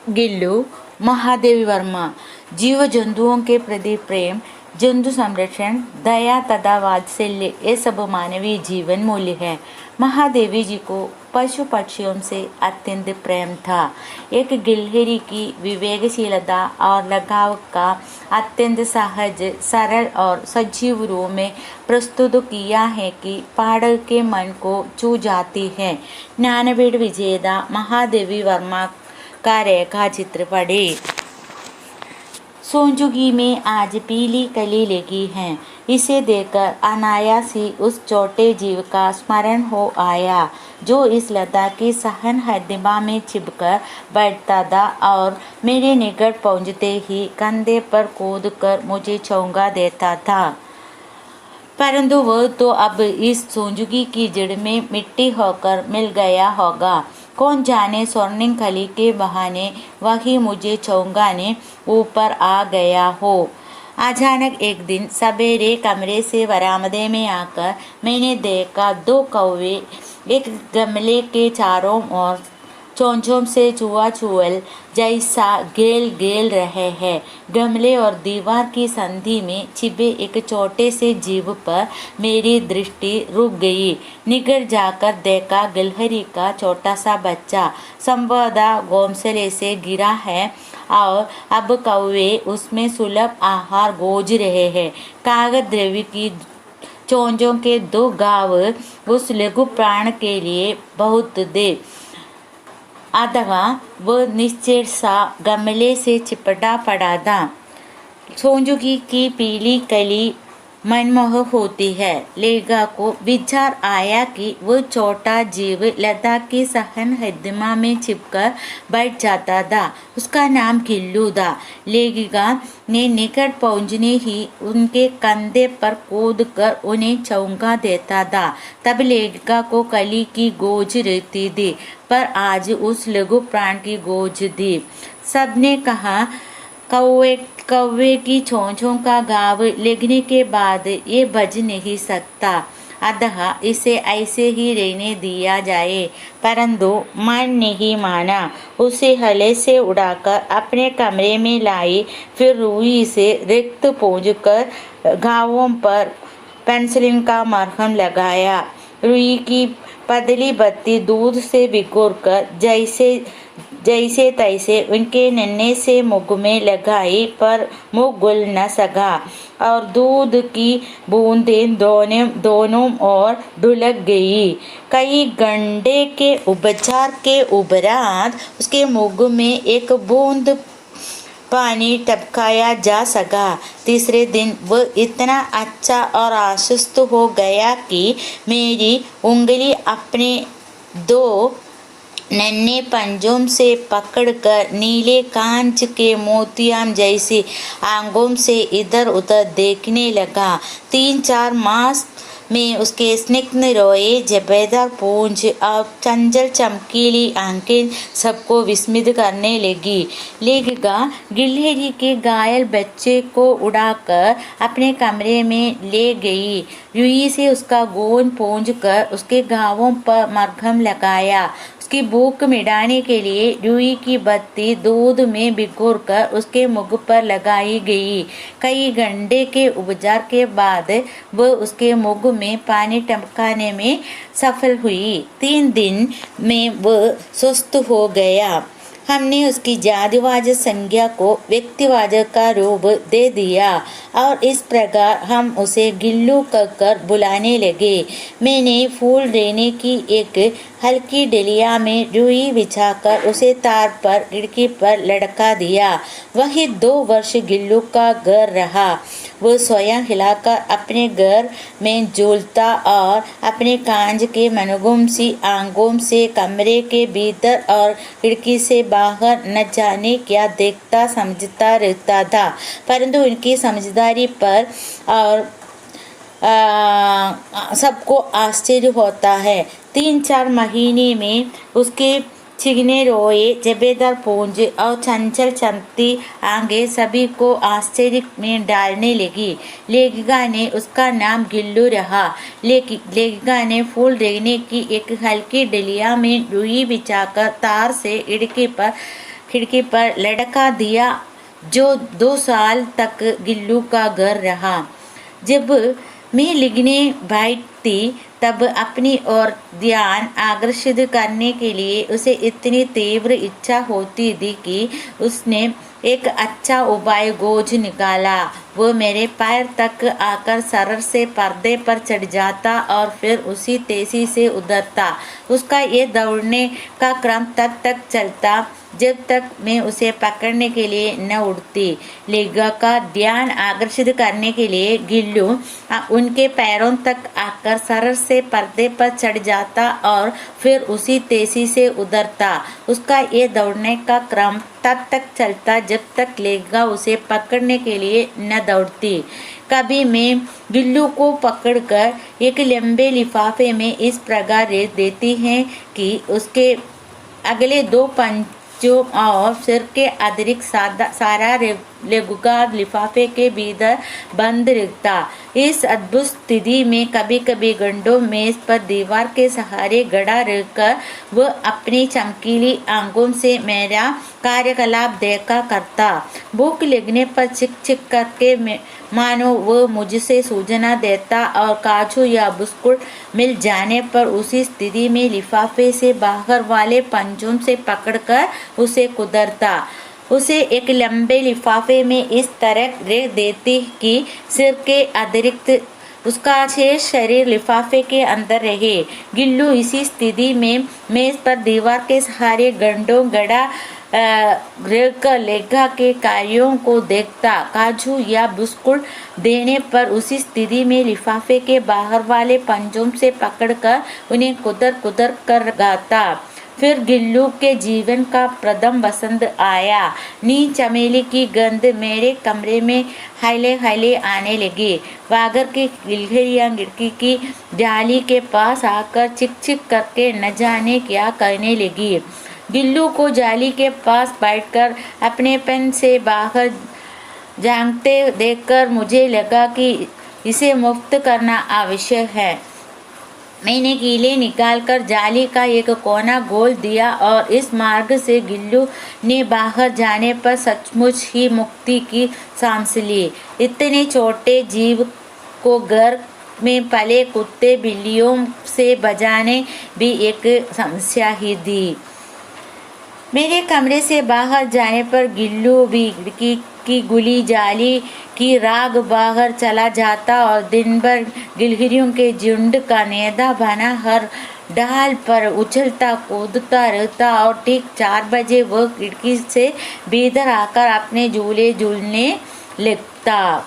गिल्लू महादेवी वर्मा। जीव जंतुओं के प्रति प्रेम, जंतु संरक्षण, दया तथा वात्सल्य ये सब मानवीय जीवन मूल्य है। महादेवी जी को पशु पक्षियों से अत्यंत प्रेम था। एक गिलहरी की विवेकशीलता और लगाव का अत्यंत सहज, सरल और सजीव रूप में प्रस्तुत किया है कि पाठक के मन को छू जाती है। ज्ञानपीठ विजेता महादेवी वर्मा का रेखा चित्र पढ़े। सोंजुगी में आज पीली कली लगी है। इसे देखकर अनायास ही उस छोटे जीव का स्मरण हो आया जो इस लता की सहन हृदय में छिपकर बैठता था और मेरे निकट पहुंचते ही कंधे पर कूदकर मुझे चौंका देता था। परंतु वह तो अब इस सोंजुगी की जड़ में मिट्टी होकर मिल गया होगा। कौन जाने स्वर्णिम कली के बहाने वही मुझे चौंकाने ऊपर आ गया हो। अचानक एक दिन सवेरे कमरे से बरामदे में आकर मैंने देखा दो कौवे एक गमले के चारों ओर चोंचों से चूहा चूहल जैसा गेल गेल रहे हैं। गमले और दीवार की संधि में छिपे एक छोटे से जीव पर मेरी दृष्टि रुक गई। निकट जाकर देखा गिलहरी का छोटा सा बच्चा संपदा घोंसले से गिरा है और अब कौवे उसमें सुलभ आहार गोज रहे हैं। कागज द्रव्य की चोंचों के दो घाव उस लघु प्राण के लिए बहुत दे, अथवा वह निश्चय सा गमले से चिपटा पड़ा था। सोंजुगी की पीली कली मनमोहक होती है। लेगा को विचार आया कि वह छोटा जीव लता की सहन हृदय में छिपकर बैठ जाता था। उसका नाम गिल्लू था। लेगा ने निकट पहुंचने ही उनके कंधे पर कूदकर उन्हें चौंका देता था। तब लेगा को कली की गोज रहती थी, पर आज उस लघु प्राण की गोज थी। सबने कहा कौवे की चोंचों का घाव लगने के बाद ये बच नहीं सकता, अतः इसे ऐसे ही रहने दिया जाए। परंतु मन नहीं माना। उसे हले से उड़ाकर अपने कमरे में लाई, फिर रुई से रिक्त पोंछकर घावों पर पेंसिलिन का मरहम लगाया। रुई की पतली बत्ती दूध से भिगोकर जैसे तैसे उनके नन्हे से मुख में लगाई, पर मुख गुल न सका और दूध की बूंदें दोनों ओर ढुलक गई। कई घंटे के उपचार के उपरांत उसके मुख में एक बूंद पानी टपकाया जा सका। तीसरे दिन वह इतना अच्छा और आश्वस्त हो गया कि मेरी उंगली अपने दो नन्हे पंजों से पकड़कर नीले कांच के मोतियां जैसी आंखों से इधर उधर देखने लगा। 3-4 मास में उसके स्निग्ध रोए, झब्बेदार पूंछ और चंचल चमकीली आंखें सबको विस्मित करने लगी। लेगा गिलहरी के घायल बच्चे को उड़ाकर अपने कमरे में ले गई। रुई से उसका गोंद पोंछकर उसके घावों पर मरहम लगाया। उसकी भूख मिटाने के लिए रुई की बत्ती दूध में भिगोकर उसके मुख पर लगाई गई। कई घंटे के उपचार के बाद वह उसके मुख में पानी टपकाने में सफल हुई। 3 दिन में वह स्वस्थ हो गया। हमने उसकी जातिवाचक संज्ञा को व्यक्तिवाचक का रूप दे दिया और इस प्रकार हम उसे गिल्लू कहकर बुलाने लगे। मैंने फूल देने की एक हल्की डलिया में रुई बिछाकर उसे तार पर खिड़की पर लटका दिया। वही 2 वर्ष गिल्लू का घर रहा। वह स्वयं हिलाकर अपने घर में झूलता और अपने कांच के मनगुम सी आंखों से कमरे के भीतर और खिड़की से बाहर न जाने क्या देखता समझता रहता था। परंतु उनकी समझदारी पर और सबको आश्चर्य होता है। 3-4 महीने में उसके चिकने रोए, झब्बेदार पूंछ और चंचल चमकती आंखें सभी को आश्चर्य में डालने लगी। लेखिका ने उसका नाम गिल्लू रहा। लेखिका ने फूल देने की एक हल्की डलिया में रुई बिछाकर तार से खिड़की पर खिड़की पर लटका दिया, जो 2 साल तक गिल्लू का घर रहा। जब मैं लिखने बैठती तब अपनी ओर ध्यान आकर्षित करने के लिए उसे इतनी तीव्र इच्छा होती थी कि उसने एक अच्छा उपाय खोज निकाला। वो मेरे पैर तक आकर सरर से पर्दे पर चढ़ जाता और फिर उसी तेजी से उतरता। उसका ये दौड़ने का क्रम तब तक चलता जब तक मैं उसे पकड़ने के लिए न उड़ती। लेगा का ध्यान आकर्षित करने के लिए गिल्लू उनके पैरों तक आकर सरर से पर्दे पर चढ़ जाता और फिर उसी तेजी से उतरता। उसका ये दौड़ने का क्रम तब तक चलता जब तक लेगा उसे पकड़ने के लिए न दौड़ती। कभी मैं गिल्लू को पकड़कर एक लंबे लिफाफे में इस प्रकार रेत देती है कि उसके अगले 2 पंजों और सिर के अतिरिक्त सारा लेगा लिफाफे के भीतर बंद रहता। इस अद्भुत स्थिति में कभी कभी घंटों मेज पर दीवार के सहारे गड़ा रहकर वह अपनी चमकीली आंखों से मेरा कार्यकलाप देखा करता। भूख लगने पर चिक चिक करके मानो वह मुझसे सूचना देता और काजू या बिस्कुट मिल जाने पर उसी स्थिति में लिफाफे से बाहर वाले पंजों से पकड़कर उसे कुदरता। उसे एक लंबे लिफाफे में इस तरह रख देती कि सिर के अतिरिक्त उसका शेष शरीर लिफाफे के अंदर रहे। गिल्लू इसी स्थिति में मेज पर दीवार के सहारे घंटों गड़ा रहकर लेगा के कार्यों को देखता। काजू या बिस्कुट देने पर उसी स्थिति में लिफाफे के बाहर वाले पंजों से पकड़कर उन्हें कुदर कुदर कर गाता। फिर गिल्लू के जीवन का प्रथम वसंत आया। नीम चमेली की गंध मेरे कमरे में हिले हिले आने लगी। वागर की गिलहरियाँ खिड़की की जाली के पास आकर चिक चिक करके न जाने क्या कहने लगी। गिल्लू को जाली के पास बैठकर अपने पेन से बाहर झांकते देखकर मुझे लगा कि इसे मुक्त करना आवश्यक है। मैंने कीले निकालकर जाली का एक कोना खोल दिया और इस मार्ग से गिल्लू ने बाहर जाने पर सचमुच ही मुक्ति की सांस ली। इतने छोटे जीव को घर में पले कुत्ते बिल्लियों से बचाने भी एक समस्या ही थी। मेरे कमरे से बाहर जाने पर गिल्लू भी खिड़की की गुली जाली की राग बाहर चला जाता और दिन भर गिलहरियों के झुंड का नेदा बना हर डाल पर उछलता कूदता रहता और ठीक 4 बजे वह खिड़की से भीतर आकर अपने झूले झूलने लगता।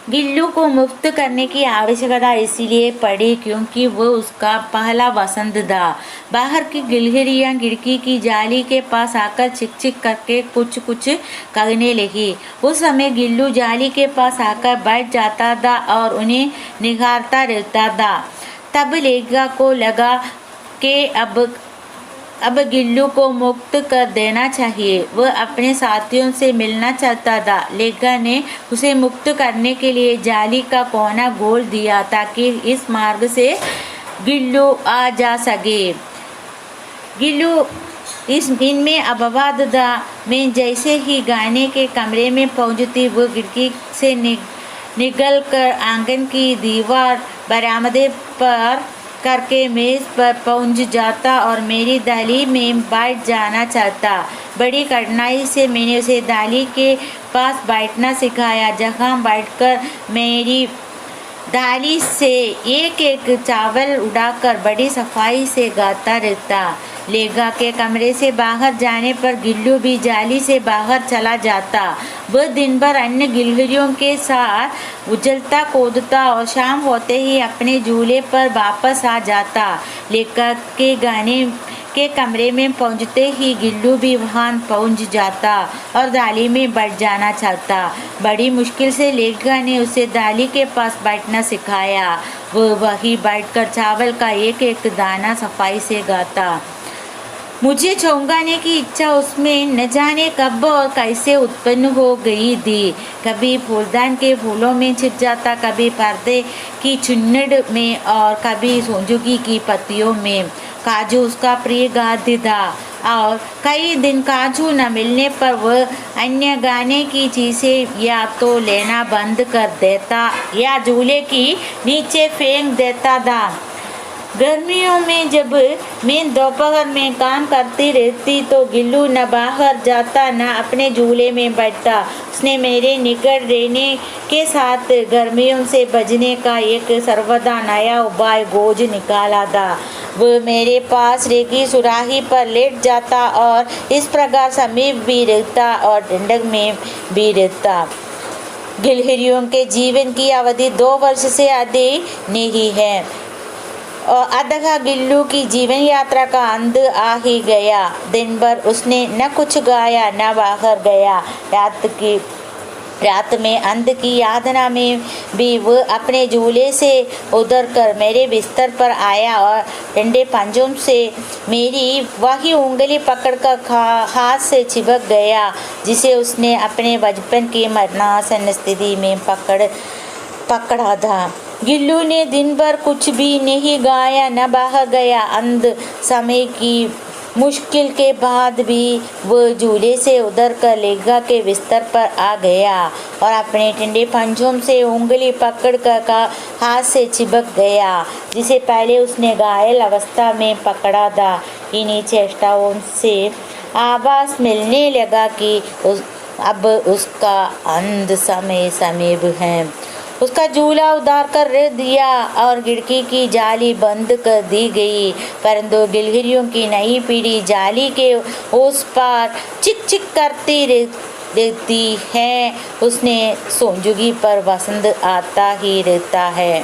गिल्लू को मुक्त करने की आवश्यकता इसलिए पड़ी क्योंकि वह उसका पहला वसंत था। बाहर की गिलहरियाँ खिड़की की जाली के पास आकर चिक चिक करके कुछ कुछ कहने लगी। उस समय गिल्लू जाली के पास आकर बैठ जाता था और उन्हें निहारता रहता था। तब लेगा को लगा कि अब गिल्लू को मुक्त कर देना चाहिए। वह अपने साथियों से मिलना चाहता था। लेगा ने उसे मुक्त करने के लिए जाली का कोना खोल दिया ताकि इस मार्ग से गिल्लू आ जा सके। गिल्लू इनमें अपवाद था। मैं जैसे ही गाने के कमरे में पहुंचती वह खिड़की से निकल कर आंगन की दीवार बरामदे पर करके मेज पर पहुंच जाता और मेरी दाली में बैठ जाना चाहता। बड़ी कठिनाई से मैंने उसे दाली के पास बैठना सिखाया, जहां बैठकर मेरी दाली से एक एक चावल उड़ाकर बड़ी सफाई से गाता रहता। लेगा के कमरे से बाहर जाने पर गिल्लू भी जाली से बाहर चला जाता। वह दिन भर अन्य गिलहरियों के साथ उछलता कूदता और शाम होते ही अपने झूले पर वापस आ जाता। लेगा के गाने के कमरे में पहुंचते ही गिल्लू भी वहां पहुंच जाता और दाली में बैठ जाना चाहता। बड़ी मुश्किल से लेगा ने उसे दाली के पास बैठना सिखाया। वह वहीं बैठकर चावल का एक एक दाना सफाई से गाता। मुझे चौंकाने की इच्छा उसमें न जाने कब और कैसे उत्पन्न हो गई थी। कभी फूलदान के फूलों में छिप जाता, कभी पर्दे की चुन्नट में और कभी सूरजमुखी की पत्तियों में। काजू उसका प्रिय खाद्य था और कई दिन काजू न मिलने पर वह अन्य खाने की चीज़ें या तो लेना बंद कर देता या झूले की नीचे फेंक देता था। गर्मियों में जब मैं दोपहर में काम करती रहती तो गिल्लू न बाहर जाता न अपने झूले में बैठता। उसने मेरे निकट रहने के साथ गर्मियों से बचने का एक सर्वदा नया उपाय खोज निकाला था। वह मेरे पास रेगी सुराही पर लेट जाता और इस प्रकार समीप भी रहता और ठंडक में भी रहता। गिलहरियों के जीवन की अवधि 2 वर्ष से अधिक नहीं है और अधगा गिल्लू की जीवन यात्रा का अंत आ ही गया। दिन भर उसने न कुछ गाया न बाहर गया। रात में अंत की यातना में भी वह अपने झूले से उतर कर मेरे बिस्तर पर आया और ठंडे पंजों से मेरी वही उंगली पकड़कर हाथ से चिपक गया जिसे उसने अपने बचपन की मरणासन स्थिति में पकड़ा था। गिल्लू ने दिन भर कुछ भी नहीं गाया न बाहर गया। अंत समय की मुश्किल के बाद भी वह झूले से उतर कर लेगा के बिस्तर पर आ गया और अपने ठंडे पंजों से उंगली पकड़कर हाथ से चिपक गया जिसे पहले उसने घायल अवस्था में पकड़ा था। इन्हीं चेष्टाओं से आभास मिलने लगा कि अब उसका अंत समय समीप है। उसका झूला उतार कर रख दिया और खिड़की की जाली बंद कर दी गई, परंतु गिलहरियों की नई पीढ़ी जाली के उस पार चिक चिक करती रहती है। उसने सोंजुगी पर वसंत आता ही रहता है।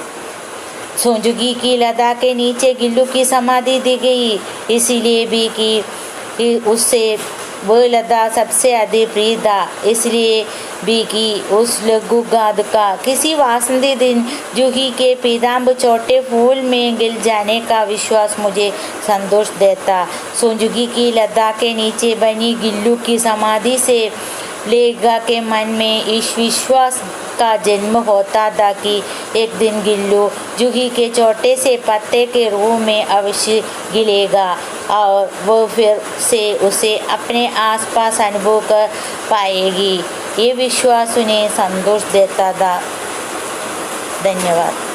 सोंजुगी की लता के नीचे गिल्लू की समाधि दी गई, इसीलिए भी कि उससे वह लता सबसे अधिक प्रिय था, इसलिए भी कि उस लघु गाद का किसी वासंती दिन जूही के पीताम्ब छोटे फूल में गिल जाने का विश्वास मुझे संतोष देता। सोंजुगी की लता के नीचे बनी गिल्लू की समाधि से लेगा के मन में इस विश्वास का जन्म होता था कि एक दिन गिल्लू जूही के छोटे से पत्ते के रूप में अवश्य गिलेगा और वो फिर से उसे अपने आसपास अनुभव कर पाएगी। ये विश्वास उन्हें संतोष देता था। धन्यवाद।